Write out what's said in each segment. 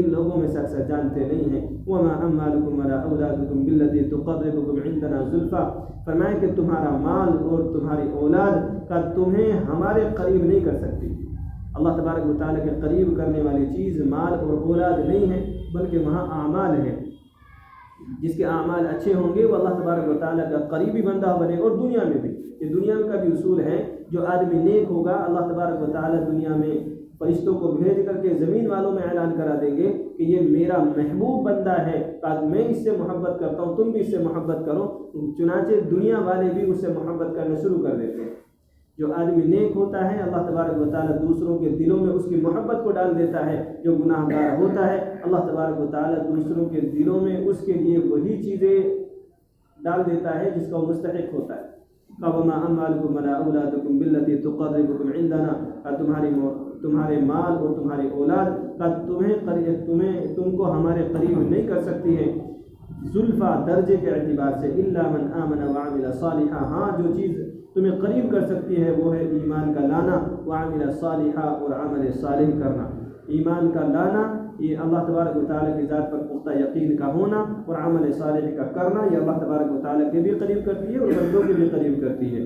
ان لوگوں میں سے اکثر جانتے نہیں ہیں۔ وما اموالکم ولا اولادکم باللتی تقربکم عندنا زلفیٰ، فرمایا کہ تمہارا مال اور تمہاری اولاد کا تمہیں ہمارے قریب نہیں کر سکتی۔ اللہ تبارک و تعالیٰ کے قریب کرنے والی چیز مال اور اولاد نہیں ہے، بلکہ وہاں اعمال ہے۔ جس کے اعمال اچھے ہوں گے وہ اللہ تبارک و تعالیٰ کا قریبی بندہ بنے، اور دنیا میں بھی، یہ دنیا کا بھی اصول ہے، جو آدمی نیک ہوگا اللہ تبارک و تعالیٰ دنیا میں فرشتوں کو بھیج کر کے زمین والوں میں اعلان کرا دیں گے کہ یہ میرا محبوب بندہ ہے، میں اس سے محبت کرتا ہوں، تم بھی اس سے محبت کرو۔ چنانچہ دنیا والے بھی اس سے محبت کرنا شروع کر دیتے ہیں۔ جو آدمی نیک ہوتا ہے اللہ تبارک و تعالیٰ دوسروں کے دلوں میں اس کی محبت کو ڈال دیتا ہے۔ جو گناہ گار ہوتا ہے اللہ تبارک و تعالیٰ دوسروں کے دلوں میں اس کے لیے وہی چیزیں ڈال دیتا ہے جس کا وہ مستحق ہوتا ہے۔ وما اموالکم ولا اولادکم باللتی تقربکم عندنا، تمہارے مال اور تمہاری اولاد کا تم کو ہمارے قریب نہیں کر سکتی ہے زلفیٰ درجے کے اعتبار سے، الا من آمن وعمل صالحا، ہاں جو چیز تمہیں قریب کر سکتی ہے وہ ہے ایمان کا لانا، وعمل صالحا، اور عمل صالح کرنا۔ ایمان کا لانا یہ اللہ تبارک و تعالیٰ کی ذات پر پختہ یقین کا ہونا، اور عمل صالح کا کرنا یہ اللہ تبارک و تعالیٰ کے بھی قریب کرتی ہے اور بندوں کے بھی قریب کرتی ہے۔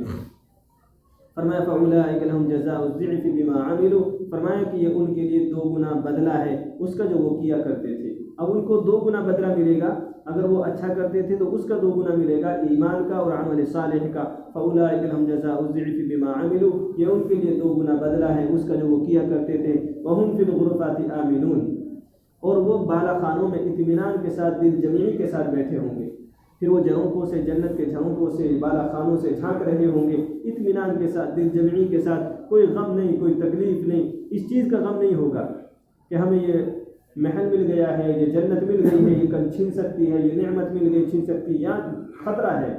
فرمایا فَأُولَٰئِكَ لَهُمْ جَزَاءُ الضِّعْفِ بِمَا عَمِلُوا، فرمایا کہ یہ ان کے لیے 2 گنا بدلہ ہے اس کا جو وہ کیا کرتے تھے۔ اب ان کو 2 گنا بدلہ ملے گا، اگر وہ اچھا کرتے تھے تو اس کا 2 گنا ملے گا، ایمان کا اور عمل صالح کا۔ فَأُولَٰئِكَ لَهُمْ جَزَاءُ الضِّعْفِ بِمَا عَمِلُوا، یہ ان کے لیے 2 گنا بدلہ ہے اس کا جو وہ کیا کرتے تھے۔ وَهُمْ فِي الْغُرُفَاتِ آمِنُونَ، اور وہ بالا خانوں میں اطمینان کے ساتھ دل جمعی کے ساتھ بیٹھے ہوں گے۔ پھر وہ جھونکوں سے، جنت کے جھونکوں سے، بالا خانوں سے جھانک رہے ہوں گے اطمینان کے ساتھ، دل جمعی کے ساتھ، کوئی غم نہیں، کوئی تکلیف نہیں، اس چیز کا غم نہیں ہوگا کہ ہمیں یہ محل مل گیا ہے، یہ جنت مل گئی ہے، یہ کل چھن سکتی ہے، یہ نعمت مل گئی چھن سکتی ہے، یہاں خطرہ ہے۔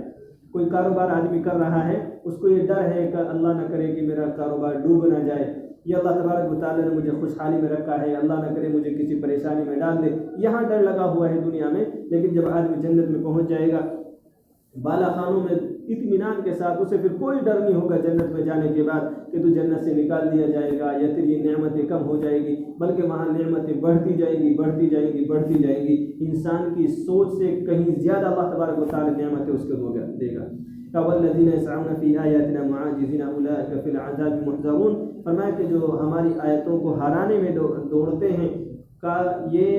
کوئی کاروبار آدمی کر رہا ہے اس کو یہ ڈر ہے کہ اللہ نہ کرے کہ میرا کاروبار ڈوب نہ جائے، یہ اللہ تبارک و تعالیٰ نے مجھے خوشحالی میں رکھا ہے، اللہ نہ کرے مجھے کسی پریشانی میں ڈال دے، یہاں ڈر لگا ہوا ہے دنیا میں۔ لیکن جب آدمی جنت میں پہنچ جائے گا بالا خانوں میں اطمینان کے ساتھ، اسے پھر کوئی ڈر نہیں ہوگا جنت میں جانے کے بعد کہ تو جنت سے نکال دیا جائے گا یا تیری نعمتیں کم ہو جائے گی، بلکہ وہاں نعمتیں بڑھتی جائیں گی، بڑھتی جائیں گی، بڑھتی جائیں گی۔ انسان کی سوچ سے کہیں زیادہ اللہ تبارک و تعالیٰ نعمتیں اس کو دے گا۔ وَالَّذِينَ يَسْعَوْنَ فِي آيَاتِنَا مُعَاجِزِينَ أُولَٰئِكَ فِي الْعَذَابِ مُحْضَرُونَ، فرمایا کہ جو ہماری آیتوں کو ہرانے میں دوڑتے ہیں کا یہ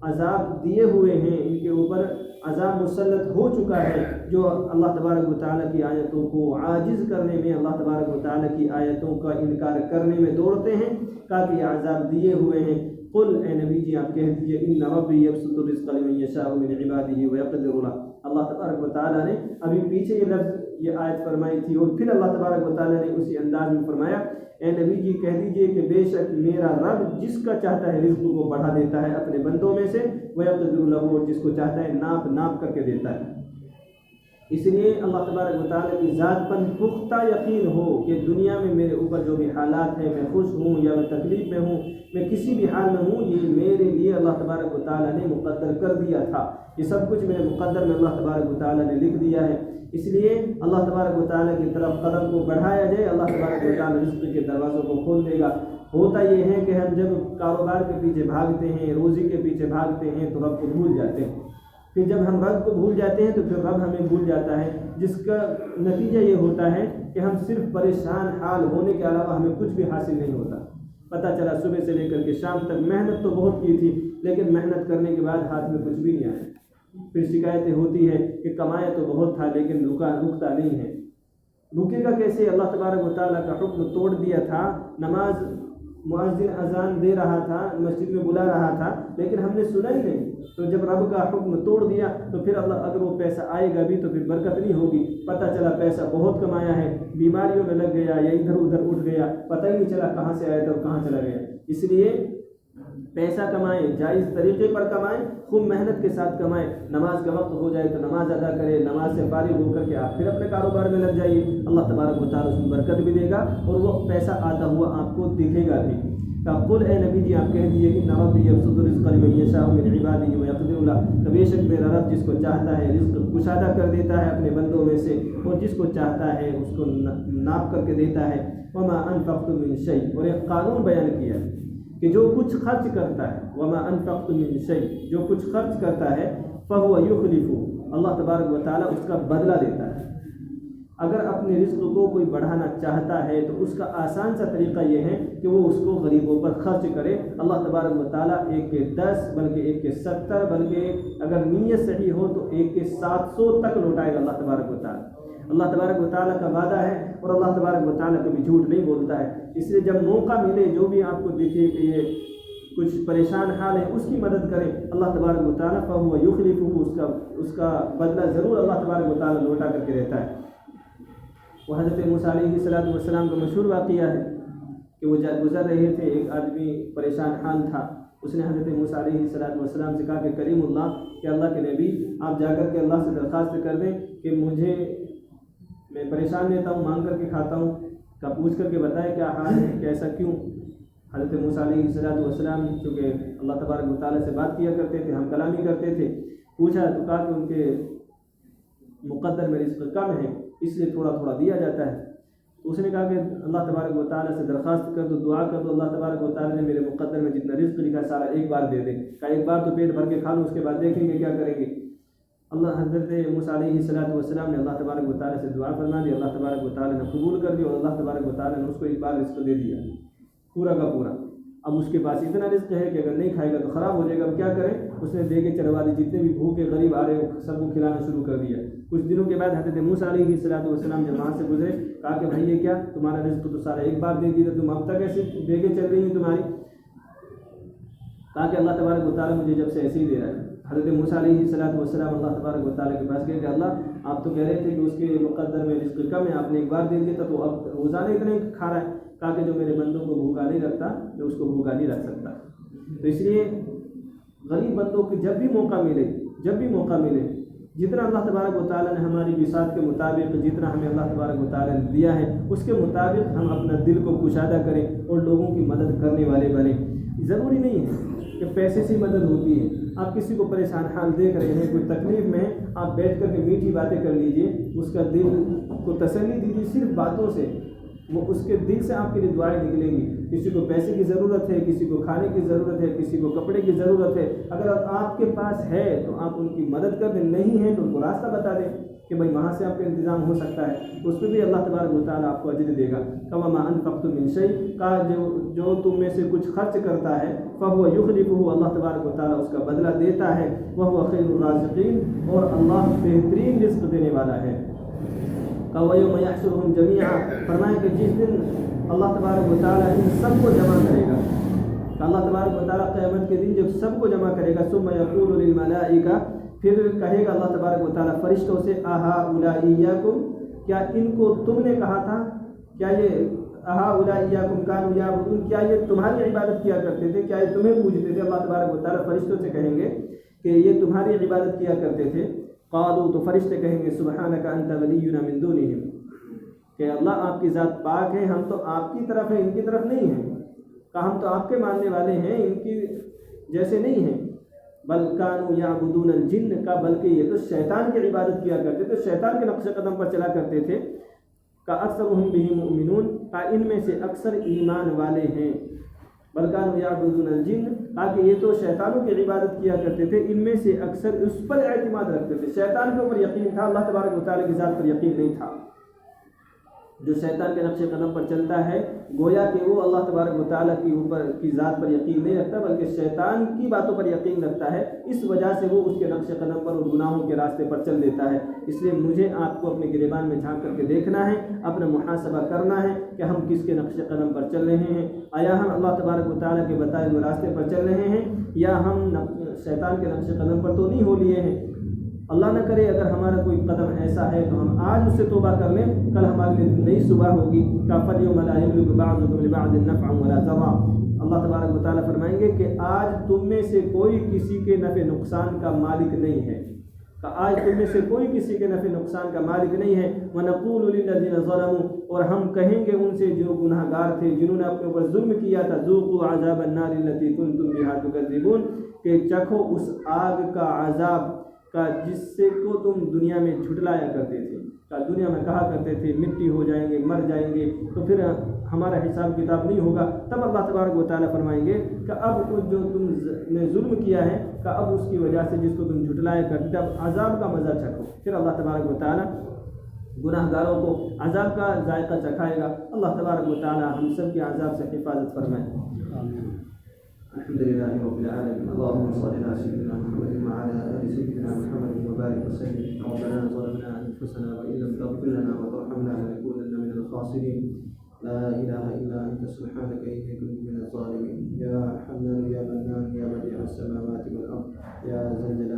عذاب دیے ہوئے ہیں، ان کے اوپر عذاب مسلط ہو چکا ہے۔ جو اللہ تبارک و تعالیٰ کی آیتوں کو عاجز کرنے میں، اللہ تبارک و تعالیٰ کی آیتوں کا انکار کرنے میں دوڑتے ہیں، کافی عذاب دیے ہوئے ہیں۔ قل، اے نبی جی آپ کہہ دیجیے، ان ربی یبسط الرزق لمن یشاء من عباده ویقدر له، اللہ تبارک و تعالیٰ نے ابھی پیچھے یہ لفظ یہ آیت فرمائی تھی، اور پھر اللہ تبارک و تعالیٰ نے اسی انداز میں فرمایا، اے نبی جی کہہ دیجیے کہ بے شک میرا رب جس کا چاہتا ہے رزق کو بڑھا دیتا ہے اپنے بندوں میں سے، ویقدر له، اور جس کو چاہتا ہے ناپ کر کے دیتا ہے۔ اس لیے اللہ تبارک و تعالیٰ کی ذات پر پختہ یقین ہو کہ دنیا میں میرے اوپر جو بھی حالات ہیں، میں خوش ہوں یا میں تکلیف میں ہوں، میں کسی بھی حال میں ہوں، یہ میرے لیے اللہ تبارک و تعالیٰ نے مقدر کر دیا تھا، یہ سب کچھ میرے مقدر میں اللہ تبارک و تعالیٰ نے لکھ دیا ہے۔ اس لیے اللہ تبارک و تعالیٰ کی طرف قدم کو بڑھایا جائے، اللہ تبارک و تعالیٰ رزق کے دروازوں کو کھول دے گا۔ ہوتا یہ ہے کہ ہم جب کاروبار کے پیچھے بھاگتے ہیں، روزی کے پیچھے بھاگتے ہیں تو رب کو بھول جاتے ہیں، پھر جب ہم رب کو بھول جاتے ہیں تو پھر رب ہمیں بھول جاتا ہے، جس کا نتیجہ یہ ہوتا ہے کہ ہم صرف پریشان حال ہونے کے علاوہ ہمیں کچھ بھی حاصل نہیں ہوتا۔ پتہ چلا صبح سے لے کر کے شام تک محنت تو بہت کی تھی، لیکن محنت کرنے کے بعد ہاتھ میں کچھ بھی نہیں آیا۔ پھر شکایتیں ہوتی ہے کہ کمایا تو بہت تھا لیکن رکتا نہیں ہے۔ رکے گا کیسے؟ اللہ تبارک و تعالیٰ کا حکم توڑ دیا تھا، نماز مؤذن اذان دے رہا تھا، مسجد میں بلا رہا تھا، لیکن ہم نے سنا ہی نہیں۔ تو جب رب کا حکم توڑ دیا تو پھر اللہ اگر وہ پیسہ آئے گا بھی تو پھر برکت نہیں ہوگی۔ پتہ چلا پیسہ بہت کمایا ہے، بیماریوں میں لگ گیا یا ادھر ادھر اٹھ گیا، پتہ ہی نہیں چلا کہاں سے آیا تھا اور کہاں چلا گیا۔ اس لیے پیسہ کمائیں، جائز طریقے پر کمائیں، خوب محنت کے ساتھ کمائیں، نماز کا وقت ہو جائے تو نماز ادا کریں، نماز سے فارغ ہو کر کے آپ پھر اپنے کاروبار میں لگ جائیے، اللہ تبارک و تعالیٰ اس میں برکت بھی دے گا اور وہ پیسہ آتا ہوا آپ کو دکھے گا بھی۔ قل، اے نبی جی آپ کہہ دیجیے ان ربی یبسط الرزق لمن یشاء من عباده ویقدر له، بے شک میرا رب جس کو چاہتا ہے رزق کشادہ کر دیتا ہے اپنے بندوں میں سے، اور جس کو چاہتا ہے اس کو ناپ کر کے دیتا ہے۔ وما انفقتم من شیء، اور ایک قانون بیان کیا کہ جو کچھ خرچ کرتا ہے وما انفقتم من شیء، جو کچھ خرچ کرتا ہے فهو یخلفہ، اللہ تبارک و تعالیٰ اس کا بدلہ دیتا ہے۔ اگر اپنے رزق کو کوئی بڑھانا چاہتا ہے تو اس کا آسان سا طریقہ یہ ہے کہ وہ اس کو غریبوں پر خرچ کرے۔ اللہ تبارک و تعالیٰ 1 کے 10 بلکہ 1 کے 70 بلکہ اگر نیت صحیح ہو تو 1 کے 700 تک لوٹائے گا اللہ تبارک و تعالیٰ۔ اللہ تبارک و تعالیٰ کا وعدہ ہے اور اللہ تبارک و تعالیٰ کبھی جھوٹ نہیں بولتا ہے۔ اس لیے جب موقع ملے جو بھی آپ کو دیکھے کہ یہ کچھ پریشان حال ہے اس کی مدد کریں، اللہ تبارک و تعالیٰ فهو یخلفہ، اس کا بدلہ ضرور اللہ تبارک و تعالیٰ لوٹا کر کے رہتا ہے۔ وہ حضرت موسیٰ علیہ السلام کا مشہور واقعہ ہے کہ وہ گزر رہے تھے، ایک آدمی پریشان حال تھا، اس نے حضرت موسیٰ علیہ السلام سے کہا کہ کریم اللہ، کہ اللہ کے نبی آپ جا کر کے اللہ سے درخواست کر دیں کہ میں پریشان رہتا ہوں، مانگ کر کے کھاتا ہوں، کا پوچھ کر کے بتائے کیا حال ہے، کیسا کیوں۔ حضرت موسیٰ علیہ السلام چونکہ اللہ تبارک و تعالیٰ سے بات کیا کرتے تھے، ہم کلامی کرتے تھے، پوچھا تو کہا کہ ان کے مقدر میں رزق کم ہے اس لیے تھوڑا تھوڑا دیا جاتا ہے۔ تو اس نے کہا کہ اللہ تبارک و تعالیٰ سے درخواست کر دو، دعا کر دو، اللہ تبارک و تعالیٰ نے میرے مقدر میں جتنا رزق لکھا سارا ایک بار دے دے۔ کہا ایک بار تو پیٹ بھر کے کھا لوں، اس کے بعد دیکھیں گے کیا کریں گے۔ حضرت موسیٰ علیہ السلام نے اللہ تبارک و تعالیٰ سے دعا فرما دی، اللہ تبارک و تعالیٰ نے قبول کر دیا اور اللہ تبارک و تعالیٰ نے اس کو ایک بار رزق دے دیا پورا کا پورا۔ اب اس کے پاس اتنا رزق ہے کہ اگر نہیں کھائے گا تو خراب ہو جائے گا، اب کیا کریں؟ اس نے دے کے چڑھوا دی، جتنے بھی بھوکے غریب آ رہے ہیں سب کو کھلانا شروع کر دیا۔ کچھ دنوں کے بعد حضرت موسیٰ علیہ السلام جب وہاں سے گزرے، کہا کہ بھائی یہ کیا تمہارا رزق تو سارا ایک بار دے دیا، تم اب تک ایسے دے کے چل رہی ہیں تمہاری؟ کہا کہ اللہ تبارک و تعالیٰ مجھے جب سے ایسے ہی دے رہا ہے۔ حضرت موسیٰ علیہ السلام اللہ تبارک و تعالیٰ کے پاس گئے کہ اللہ آپ تو کہہ رہے تھے کہ اس کے مقدر میں رزق کم ہے، آپ نے ایک بار دے دیا تھا تو اب روزانہ اتنا ہی کھا رہا ہے۔ کہا کہ جو میرے بندوں کو بھوکا نہیں رکھتا میں اس کو بھوکا نہیں رکھ سکتا۔ تو اس لیے غریب بندوں کو جب بھی موقع ملے جتنا اللہ تبارک و تعالیٰ نے ہماری بساط کے مطابق، جتنا ہمیں اللہ تبارک و تعالیٰ نے دیا ہے اس کے مطابق ہم اپنا دل کو کشادہ کریں اور لوگوں کی مدد کرنے والے بنیں۔ ضروری نہیں ہے کہ پیسے سے مدد ہوتی ہے۔ آپ کسی کو پریشان حال دیکھ رہے ہیں، کوئی تکلیف میں ہے، آپ بیٹھ کر کے میٹھی باتیں کر لیجئے، اس کا دل کو تسلی دیجیے صرف باتوں سے، وہ اس کے دل سے آپ کے لیے دعائیں نکلیں گی۔ کسی کو پیسے کی ضرورت ہے، کسی کو کھانے کی ضرورت ہے، کسی کو کپڑے کی ضرورت ہے، اگر آپ کے پاس ہے تو آپ ان کی مدد کر دیں، نہیں ہے تو ان کو راستہ بتا دیں کہ بھائی وہاں سے آپ کا انتظام ہو سکتا ہے، اس پہ بھی اللہ تبارک و تعالیٰ آپ کو اجر دے گا۔ وما انفقتم من شیء، کا جو تم میں سے کچھ خرچ کرتا ہے فهو یخلفہ، اللہ تبارک و تعالیٰ اس کا بدلہ دیتا ہے، وهو خیر الرازقین، اور اللہ بہترین رزق دینے والا ہے۔ وَيَوْمَ يَحْشُرُهُمْ جَمِيعًا، فرمایا کہ جس دن اللہ تبارک و تعالیٰ ان سب کو جمع کرے گا، اللہ تبارک و تعالیٰ قیامت کے دن جب سب کو جمع کرے گا، ثم یقول للملائکہ، پھر کہے گا اللہ تبارک و تعالیٰ فرشتوں سے، اہؤلاء ایاکم، کیا ان کو تم نے کہا تھا، کیا یہ اہؤلاء ایاکم کانوا یعبدون، کیا یہ تمہاری عبادت کیا کرتے تھے، کیا یہ تمہیں پوجتے تھے؟ اللہ تبارک و تعالیٰ فرشتوں سے کہیں گے کہ یہ تمہاری عبادت کیا کرتے تھے۔ قالوا، تو فرشتے کہیں گے سبحانک انت ولینا من دونہم، کہ اللہ آپ کی ذات پاک ہے، ہم تو آپ کی طرف ہیں ان کی طرف نہیں ہیں، کہ ہم تو آپ کے ماننے والے ہیں ان کی جیسے نہیں ہیں۔ بل کانوا یعبدون الجن، کا بلکہ یہ تو شیطان کی عبادت کیا کرتے تھے، شیطان کے نقش قدم پر چلا کرتے تھے۔ کا اکثرهم بہ مؤمنون، کا ان میں سے اکثر ایمان والے ہیں۔ بل کانوا یعبدون الجن، تاکہ یہ تو شیطانوں کی عبادت کیا کرتے تھے، ان میں سے اکثر اس پر اعتماد رکھتے تھے، شیطان کے اوپر یقین تھا، اللہ تبارک و تعالیٰ کی ذات پر یقین نہیں تھا۔ جو شیطان کے نقش قدم پر چلتا ہے گویا کہ وہ اللہ تبارک و تعالیٰ کی اوپر کی ذات پر یقین نہیں رکھتا بلکہ شیطان کی باتوں پر یقین رکھتا ہے، اس وجہ سے وہ اس کے نقش قدم پر اور گناہوں کے راستے پر چل دیتا ہے۔ اس لیے مجھے آپ کو اپنے گریبان میں جھانک کر کے دیکھنا ہے، اپنا محاسبہ کرنا ہے کہ ہم کس کے نقش قدم پر چل رہے ہیں، آیا ہم اللہ تبارک و تعالیٰ کے بتائے ہوئے راستے پر چل رہے ہیں یا ہم شیطان کے نقش قدم پر تو نہیں ہو لیے ہیں۔ اللہ نہ کرے اگر ہمارا کوئی قدم ایسا ہے تو ہم آج اس سے توبہ کر لیں، کل ہمارے لیے نئی صبح ہوگی۔ فَالْيَوْمَ لَا يَمْلِكُ بَعْضُكُمْ لِبَعْضٍ نَفْعًا وَلَا ضَرًّا، اللہ تبارک و تعالیٰ فرمائیں گے کہ آج تم میں سے کوئی کسی کے نفع نقصان کا مالک نہیں ہے، کہ آج تم میں سے کوئی کسی کے نفع نقصان کا مالک نہیں ہے۔ وَنَقُولُ لِلَّذِينَ ظَلَمُوا، اور ہم کہیں گے ان سے جو گناہ گار تھے، جنہوں نے اپنے اوپر ظلم کیا تھا، ذُوقُوا عَذَابَ النَّارِ الَّتِي كُنتُم بِهَا تُكَذِّبُونَ، کہ چکھو اس آگ کا عذاب کا جس سے کو تم دنیا میں جھٹلایا کرتے تھے، دنیا میں کہا کرتے تھے مٹی ہو جائیں گے، مر جائیں گے، تو پھر ہمارا حساب کتاب نہیں ہوگا، تب اللہ تبارک و تعالیٰ فرمائیں گے کہ اب جو تم نے ظلم کیا ہے کہ اب اس کی وجہ سے جس کو تم جھٹلایا کرتے تھے اب عذاب کا مزہ چکھو۔ پھر اللہ تبارک و تعالیٰ گناہ گاروں کو عذاب کا ذائقہ چکھائے گا۔ اللہ تبارک و تعالیٰ ہم سب کے عذاب سے حفاظت فرمائے۔ الحمد لله رب العالمين، اللهم صل على سيدنا محمد وعلى ال سيدنا محمد وبارك وسلم۔ ربنا ظلمنا انفسنا وان لم تغفر لنا وترحمنا لنكونن من الخاسرين، لا اله الا انت سبحانك اني كنت من الظالمين، يا حنان يا منان يا بديع السماوات والارض، يا ذا الجلال